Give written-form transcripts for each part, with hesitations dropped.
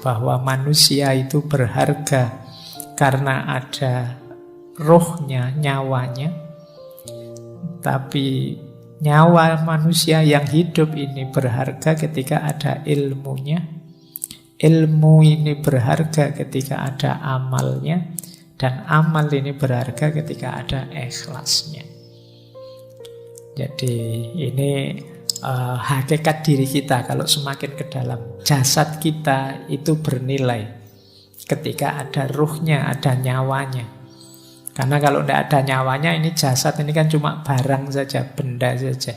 Bahwa manusia itu berharga karena ada rohnya, nyawanya. Tapi nyawa manusia yang hidup ini berharga ketika ada ilmunya. Ilmu ini berharga ketika ada amalnya. Dan amal ini berharga ketika ada ikhlasnya. Jadi ini hakikat diri kita. Kalau semakin ke dalam, jasad kita itu bernilai ketika ada ruhnya, ada nyawanya. Karena kalau tidak ada nyawanya, ini jasad ini kan cuma barang saja, benda saja.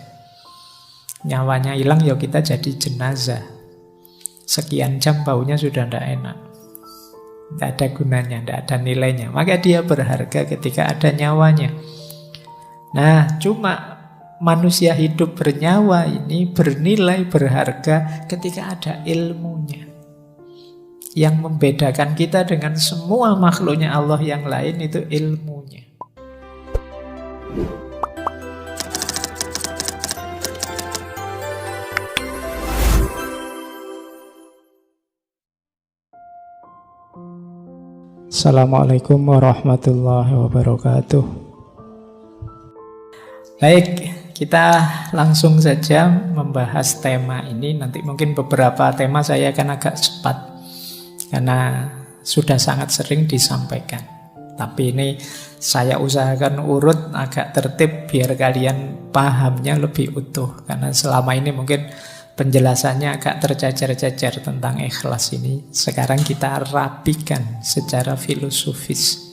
Nyawanya hilang, ya kita jadi jenazah. Sekian jam baunya sudah tidak enak, tidak ada gunanya, tidak ada nilainya. Maka dia berharga ketika ada nyawanya. Nah, cuma manusia hidup bernyawa ini bernilai, berharga ketika ada ilmunya. Yang membedakan kita dengan semua makhluknya Allah yang lain itu ilmunya. Assalamualaikum warahmatullahi wabarakatuh. Baik, kita langsung saja membahas tema ini. Nanti mungkin beberapa tema saya akan agak cepat karena sudah sangat sering disampaikan. Tapi ini saya usahakan urut agak tertib biar kalian pahamnya lebih utuh. Karena selama ini mungkin penjelasannya agak tercecer-cecer tentang ikhlas ini. Sekarang kita rapikan secara filosofis.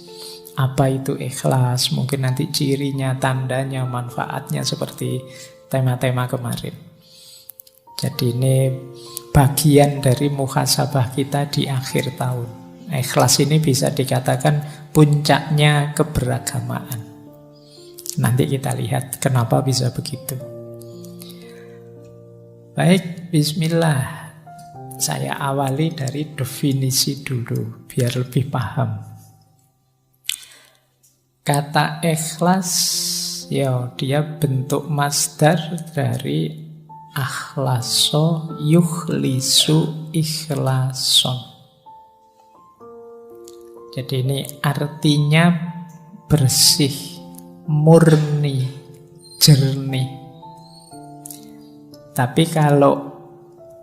Apa itu ikhlas? Mungkin nanti cirinya, tandanya, manfaatnya seperti tema-tema kemarin. Jadi ini bagian dari muhasabah kita di akhir tahun. Ikhlas ini bisa dikatakan puncaknya keberagamaan. Nanti kita lihat kenapa bisa begitu. Baik, bismillah. Saya awali dari definisi dulu, biar lebih paham. Kata ikhlas, ya dia bentuk masdar dari akhlaso yukhlisu ikhlason. Jadi ini artinya bersih, murni, jernih. Tapi kalau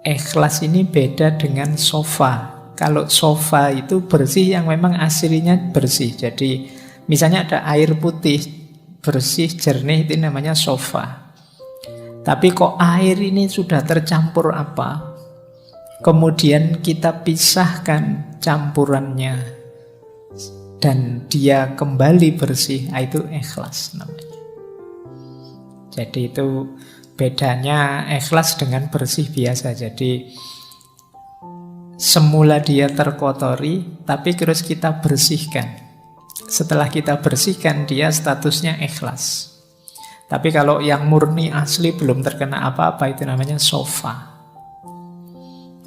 ikhlas ini beda dengan sofa. Kalau sofa itu bersih yang memang aslinya bersih. Jadi misalnya ada air putih bersih, jernih, itu namanya sofa. Tapi kok air ini sudah tercampur apa? Kemudian kita pisahkan campurannya dan dia kembali bersih, itu ikhlas namanya. Jadi itu bedanya ikhlas dengan bersih biasa. Jadi semula dia terkotori, tapi terus kita bersihkan. Setelah kita bersihkan, dia statusnya ikhlas. Tapi kalau yang murni asli belum terkena apa-apa, itu namanya sofa.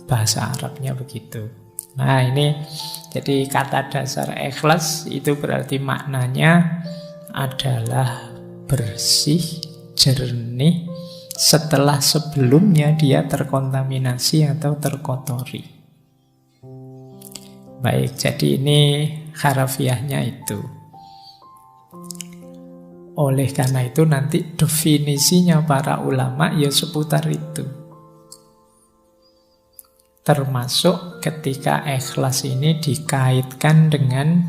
Bahasa Arabnya begitu. Nah ini jadi kata dasar ikhlas itu berarti maknanya adalah bersih, jernih, setelah sebelumnya dia terkontaminasi atau terkotori. Baik, jadi ini harafiahnya itu. Oleh karena itu nanti definisinya para ulama ya seputar itu. Termasuk ketika ikhlas ini dikaitkan dengan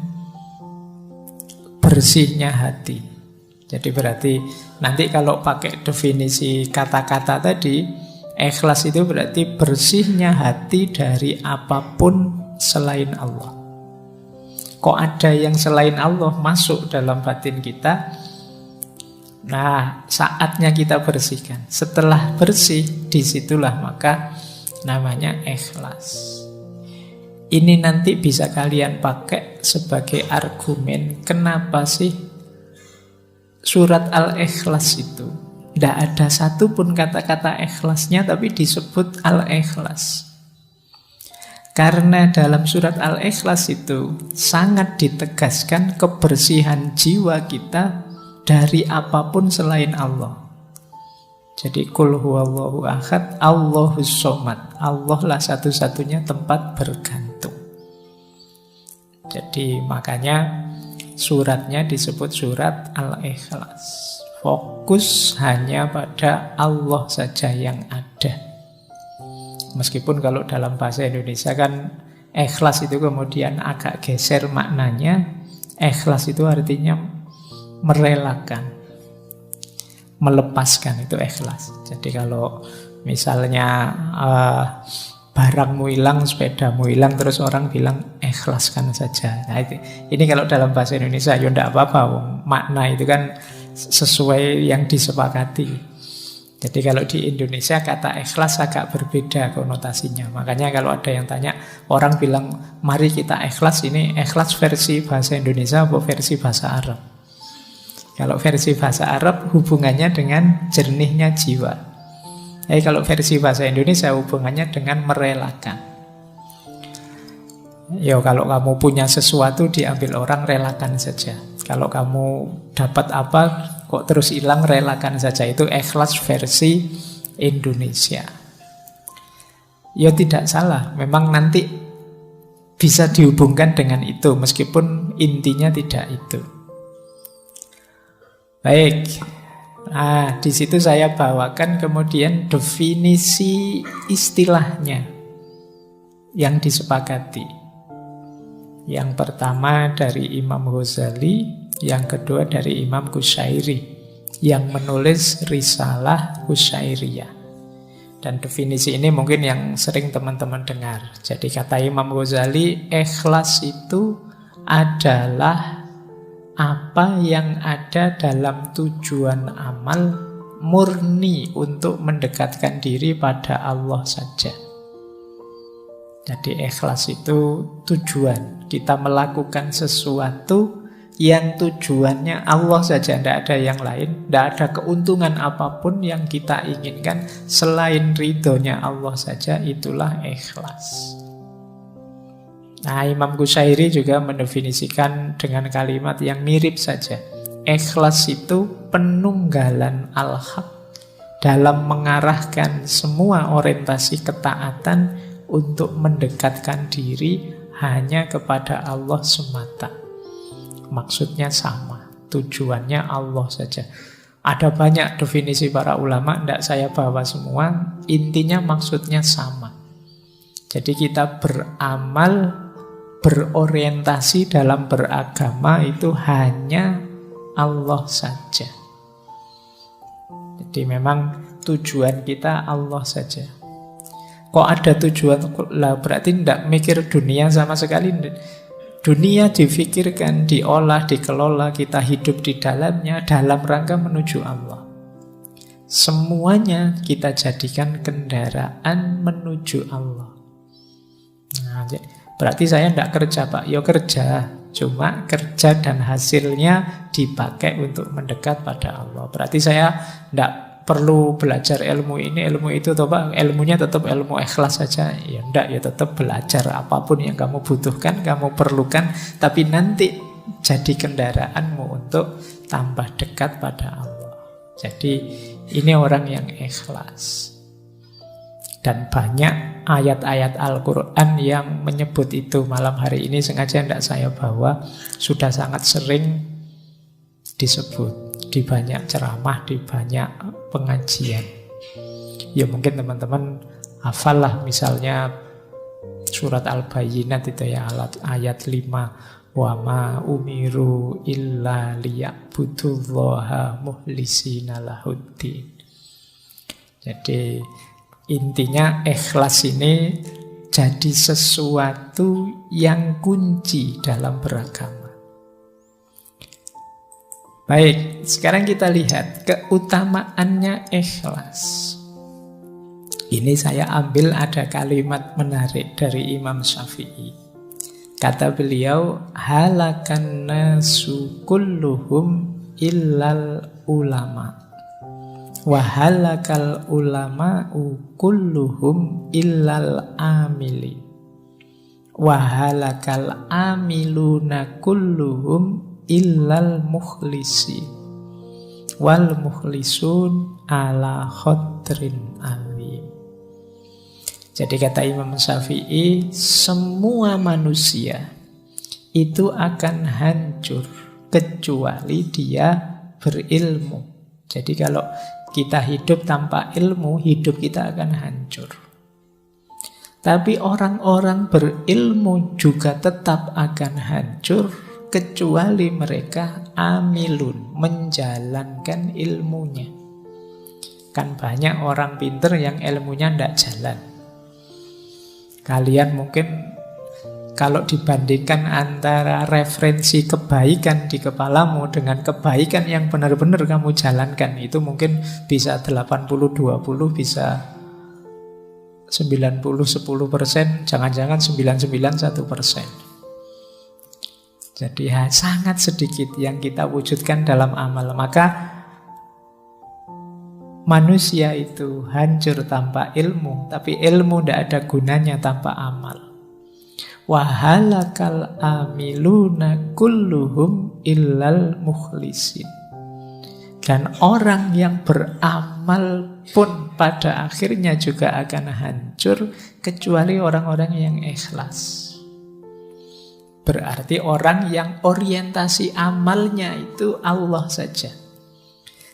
bersihnya hati. Jadi berarti nanti kalau pakai definisi kata-kata tadi, ikhlas itu berarti bersihnya hati dari apapun selain Allah. Kok ada yang selain Allah masuk dalam batin kita? Nah, saatnya kita bersihkan. Setelah bersih, disitulah maka namanya ikhlas. Ini nanti bisa kalian pakai sebagai argumen kenapa sih surat Al-Ikhlas itu tidak ada satupun kata-kata ikhlasnya tapi disebut Al-Ikhlas. Karena dalam surat Al-Ikhlas itu sangat ditegaskan kebersihan jiwa kita dari apapun selain Allah. Jadi kul huwallahu ahad, Allahus somad. Allah lah satu-satunya tempat bergantung. Jadi makanya suratnya disebut surat Al-Ikhlas. Fokus hanya pada Allah saja yang ada. Meskipun kalau dalam bahasa Indonesia kan ikhlas itu kemudian agak geser maknanya. Ikhlas itu artinya merelakan, melepaskan, itu ikhlas. Jadi kalau misalnya barangmu hilang, sepedamu hilang, terus orang bilang ikhlaskan saja. Nah, ini kalau dalam bahasa Indonesia ya enggak apa-apa, makna itu kan sesuai yang disepakati. Jadi kalau di Indonesia kata ikhlas agak berbeda konotasinya. Makanya kalau ada yang tanya, orang bilang mari kita ikhlas, ini ikhlas versi bahasa Indonesia atau versi bahasa Arab? Kalau versi bahasa Arab hubungannya dengan jernihnya jiwa. Kalau versi bahasa Indonesia hubungannya dengan merelakan. Kalau kamu punya sesuatu diambil orang, relakan saja. Kalau kamu dapat apa kok terus hilang, relakan saja. Itu ikhlas versi Indonesia. Tidak salah, memang nanti bisa dihubungkan dengan itu, meskipun intinya tidak itu. Baik, di situ saya bawakan kemudian definisi istilahnya yang disepakati. Yang pertama dari Imam Ghazali, yang kedua dari Imam Qushairi yang menulis Risalah Qushairiyah. Dan definisi ini mungkin yang sering teman-teman dengar. Jadi kata Imam Ghazali, ikhlas itu adalah apa yang ada dalam tujuan amal murni untuk mendekatkan diri pada Allah saja. Jadi ikhlas itu tujuan. Kita melakukan sesuatu yang tujuannya Allah saja, tidak ada yang lain, tidak ada keuntungan apapun yang kita inginkan selain ridhonya Allah saja, itulah ikhlas. Nah, Imam Qushairi juga mendefinisikan dengan kalimat yang mirip saja. Ikhlas itu penunggalan al-haq dalam mengarahkan semua orientasi ketaatan untuk mendekatkan diri hanya kepada Allah semata. Maksudnya sama, tujuannya Allah saja. Ada banyak definisi para ulama, tidak saya bawa semua. Intinya maksudnya sama. Jadi kita beramal, berorientasi dalam beragama itu hanya Allah saja. Jadi memang tujuan kita Allah saja. Kok ada tujuan? Lah berarti tidak mikir dunia sama sekali. Dunia difikirkan, diolah, dikelola, kita hidup di dalamnya dalam rangka menuju Allah. Semuanya kita jadikan kendaraan menuju Allah. Nah, berarti saya tidak kerja, Pak. Ya kerja, cuma kerja dan hasilnya dipakai untuk mendekat pada Allah. Berarti saya tidak perlu belajar ilmu ini, ilmu itu, atau Pak, ilmunya tetap ilmu ikhlas saja. Ya enggak, ya tetap belajar apapun yang kamu butuhkan, kamu perlukan, tapi nanti jadi kendaraanmu untuk tambah dekat pada Allah. Jadi ini orang yang ikhlas. Dan banyak ayat-ayat Al-Quran yang menyebut itu. Malam hari ini sengaja tidak saya bawa, sudah sangat sering disebut di banyak ceramah, di banyak pengajian. Ya mungkin teman-teman hafal lah, misalnya surat Al-Bayyinat itu ya, ayat 5, wa ma umiru illa liya'budullaha muhlisina lahuddin. Jadi intinya ikhlas ini jadi sesuatu yang kunci dalam beragama. Baik, sekarang kita lihat keutamaannya ikhlas. Ini saya ambil ada kalimat menarik dari Imam Syafi'i. Kata beliau, halakan nasu kulluhum illal ulama. Wa halakal ulama'u kulluhum illal amili. Wa halakal amiluna kulluhum illal mukhlisi. wal mukhlisun ala khadrin alim. Jadi kata Imam Syafi'i, semua manusia itu akan hancur kecuali dia berilmu. Jadi kalau kita hidup tanpa ilmu, hidup kita akan hancur. Tapi orang-orang berilmu juga tetap akan hancur kecuali mereka amilun, menjalankan ilmunya. Kan banyak orang pinter yang ilmunya tidak jalan. Kalian mungkin kalau dibandingkan antara referensi kebaikan di kepalamu dengan kebaikan yang benar-benar kamu jalankan, itu mungkin bisa 80-20, bisa 90-10%, jangan-jangan 99-1%. Jadi sangat sedikit yang kita wujudkan dalam amal. Maka manusia itu hancur tanpa ilmu, tapi ilmu tidak ada gunanya tanpa amal. Wahalakal amiluna kulluhum illal mukhlisin. Dan orang yang beramal pun pada akhirnya juga akan hancur kecuali orang-orang yang ikhlas. Berarti orang yang orientasi amalnya itu Allah saja.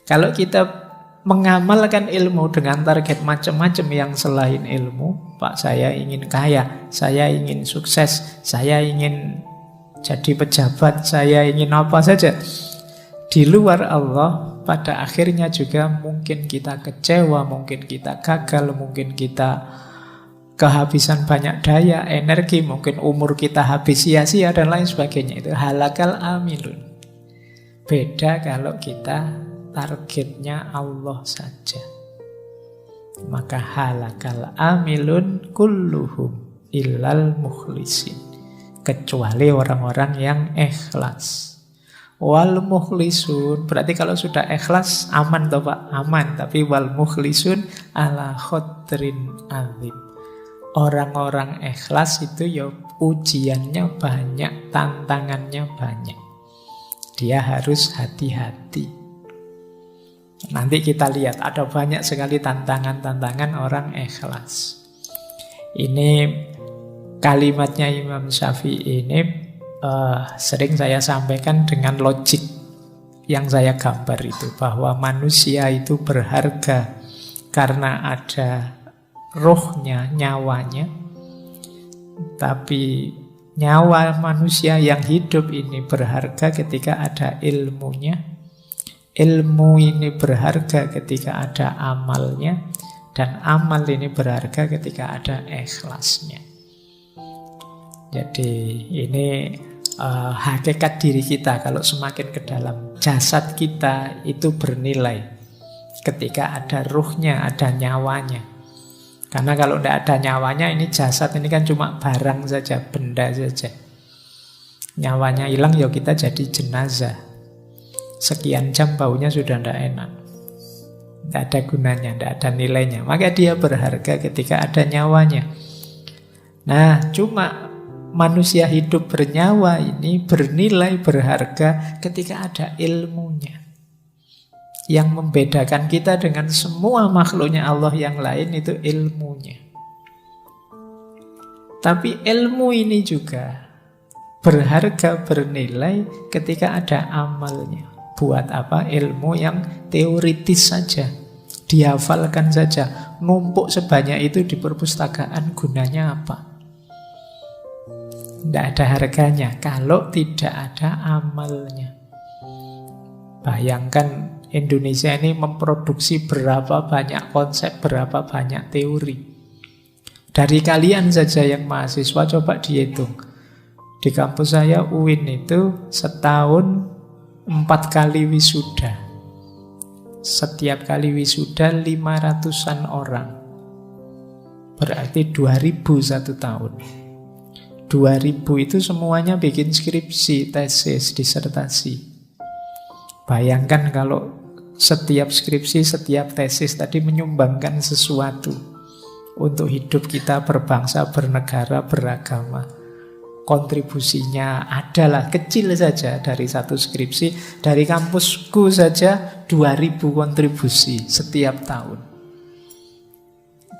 Kalau kita mengamalkan ilmu dengan target macam-macam yang selain ilmu, Pak, saya ingin kaya, saya ingin sukses, saya ingin jadi pejabat, saya ingin apa saja, di luar Allah, pada akhirnya juga mungkin kita kecewa, mungkin kita gagal, mungkin kita kehabisan banyak daya, energi, mungkin umur kita habis sia-sia dan lain sebagainya. Itu halakal amilun. Beda kalau kita targetnya Allah saja. Maka halakal amilun kulluhum illal mukhlisin. Kecuali orang-orang yang ikhlas. Wal mukhlisun, berarti kalau sudah ikhlas aman toh Pak? Aman. Tapi wal mukhlisun ala khadrin alim. Orang-orang ikhlas itu ya ujiannya banyak, tantangannya banyak. Dia harus hati-hati. Nanti kita lihat ada banyak sekali tantangan-tantangan orang ikhlas. Ini kalimatnya Imam Syafi'i ini sering saya sampaikan dengan logik yang saya gambar itu, bahwa manusia itu berharga karena ada rohnya, nyawanya. Tapi nyawa manusia yang hidup ini berharga ketika ada ilmunya. Ilmu ini berharga ketika ada amalnya. Dan amal ini berharga ketika ada ikhlasnya. Jadi ini hakikat diri kita. Kalau semakin ke dalam, jasad kita itu bernilai ketika ada ruhnya, ada nyawanya. Karena kalau tidak ada nyawanya, ini jasad ini kan cuma barang saja, benda saja. Nyawanya hilang, ya kita jadi jenazah. Sekian jam baunya sudah tidak enak, tidak ada gunanya, tidak ada nilainya. Maka dia berharga ketika ada nyawanya. Nah, cuma manusia hidup bernyawa ini bernilai, berharga ketika ada ilmunya. Yang membedakan kita dengan semua makhluknya Allah yang lain itu ilmunya. Tapi ilmu ini juga berharga, bernilai ketika ada amalnya. Buat apa? Ilmu yang teoritis saja, dihafalkan saja, numpuk sebanyak itu di perpustakaan, gunanya apa? Tidak ada harganya kalau tidak ada amalnya. Bayangkan Indonesia ini memproduksi berapa banyak konsep, berapa banyak teori. Dari kalian saja yang mahasiswa, coba dihitung. Di kampus saya UIN itu setahun 4 kali wisuda. Setiap kali wisuda 500-an orang. Berarti 2000 satu tahun. 2000 itu semuanya bikin skripsi, tesis, disertasi. Bayangkan kalau setiap skripsi, setiap tesis tadi menyumbangkan sesuatu untuk hidup kita berbangsa, bernegara, beragama. kontribusinya adalah kecil saja dari satu skripsi. Dari kampusku saja 2.000 kontribusi setiap tahun.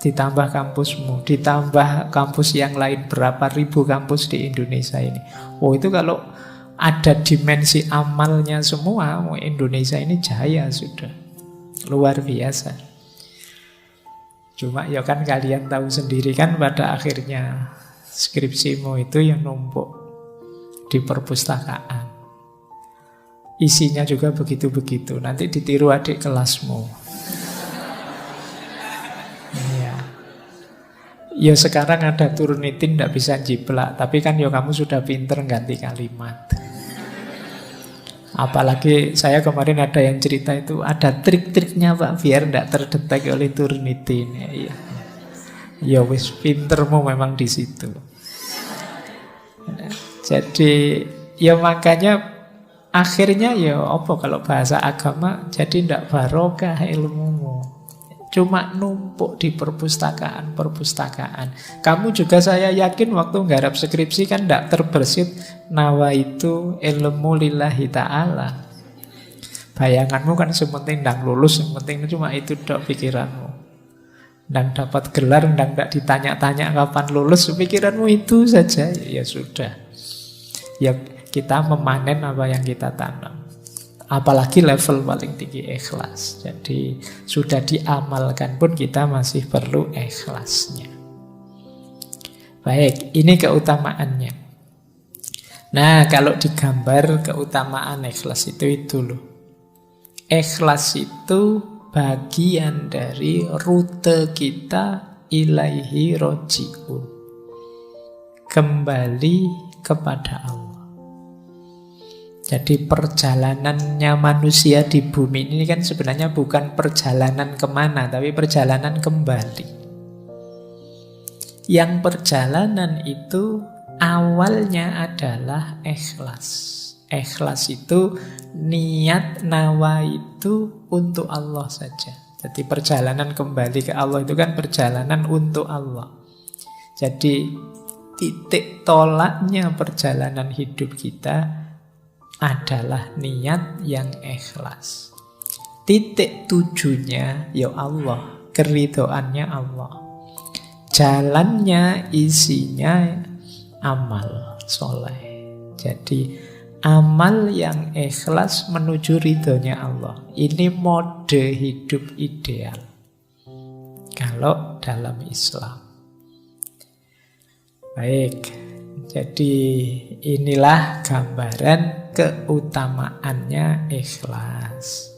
Ditambah kampusmu, ditambah kampus yang lain, berapa ribu kampus di Indonesia ini. Oh, itu kalau ada dimensi amalnya semua, Indonesia ini jaya sudah. Luar biasa. Cuma ya kan kalian tahu sendiri kan pada akhirnya skripsimu itu yang numpuk di perpustakaan. Isinya juga begitu-begitu. Nanti ditiru adik kelasmu. Iya. Ya sekarang ada Turnitin tidak bisa jiplak, tapi kan ya kamu sudah pinter ganti kalimat. Apalagi saya kemarin ada yang cerita itu ada trik-triknya Pak biar tidak terdetek oleh Turnitin. Ya, ya wis pintermu memang di situ. Jadi ya makanya akhirnya ya apa kalau bahasa agama jadi tidak barokah ilmumu. Cuma numpuk di perpustakaan. Kamu juga saya yakin waktu nggarap skripsi kan tidak terbersit nawa itu ilmu lillahi ta'ala. Bayanganmu kan sementing ndang lulus, yang penting cuma itu dok pikiranmu. Ndang dapat gelar, ndang tidak ditanya-tanya kapan lulus, pikiranmu itu saja. Ya sudah. Ya kita memanen apa yang kita tanam. Apalagi level paling tinggi ikhlas. Jadi sudah diamalkan pun kita masih perlu ikhlasnya. Baik, ini keutamaannya. Nah, kalau digambar keutamaan ikhlas itu loh. Ikhlas itu bagian dari rute kita ilaihi roji'un. Kembali kepada Allah. Jadi perjalanannya manusia di bumi ini kan sebenarnya bukan perjalanan kemana, tapi perjalanan kembali. Yang perjalanan itu awalnya adalah ikhlas. Ikhlas itu niat nawa itu untuk Allah saja. Jadi perjalanan kembali ke Allah itu kan perjalanan untuk Allah. Jadi titik tolaknya perjalanan hidup kita adalah niat yang ikhlas. Titik tujunya ya Allah, keridhoannya Allah. Jalannya isinya amal soleh. Jadi amal yang ikhlas menuju ridhonya Allah. Ini mode hidup ideal kalau dalam Islam. Baik, jadi inilah gambaran keutamaannya ikhlas.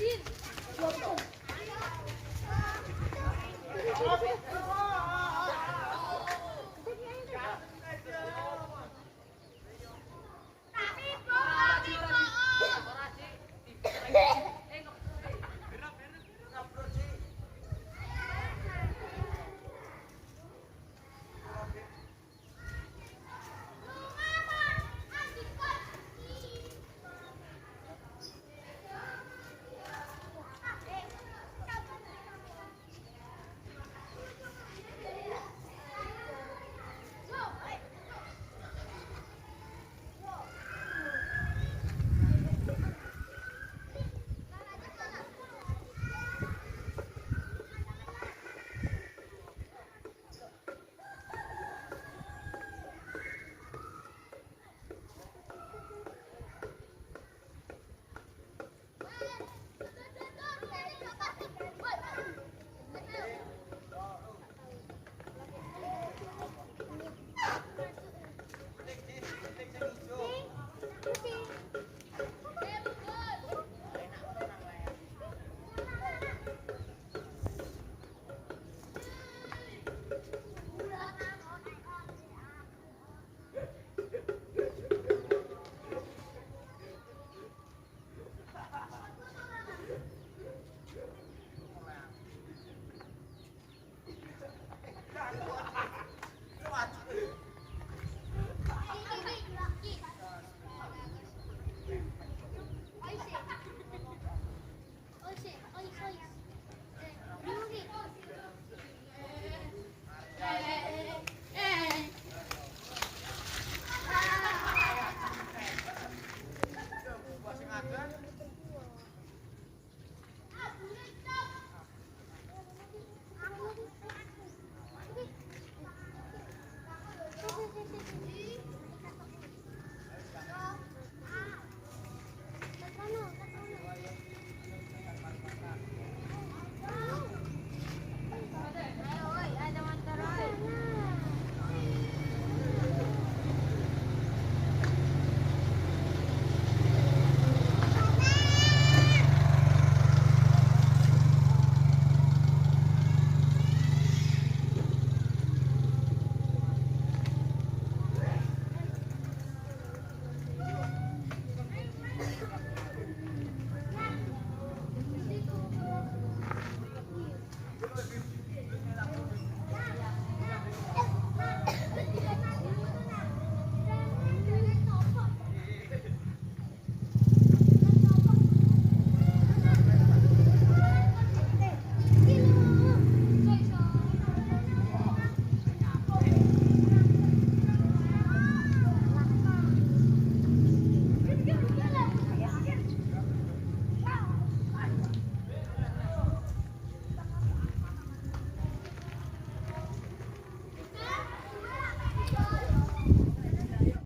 Sin.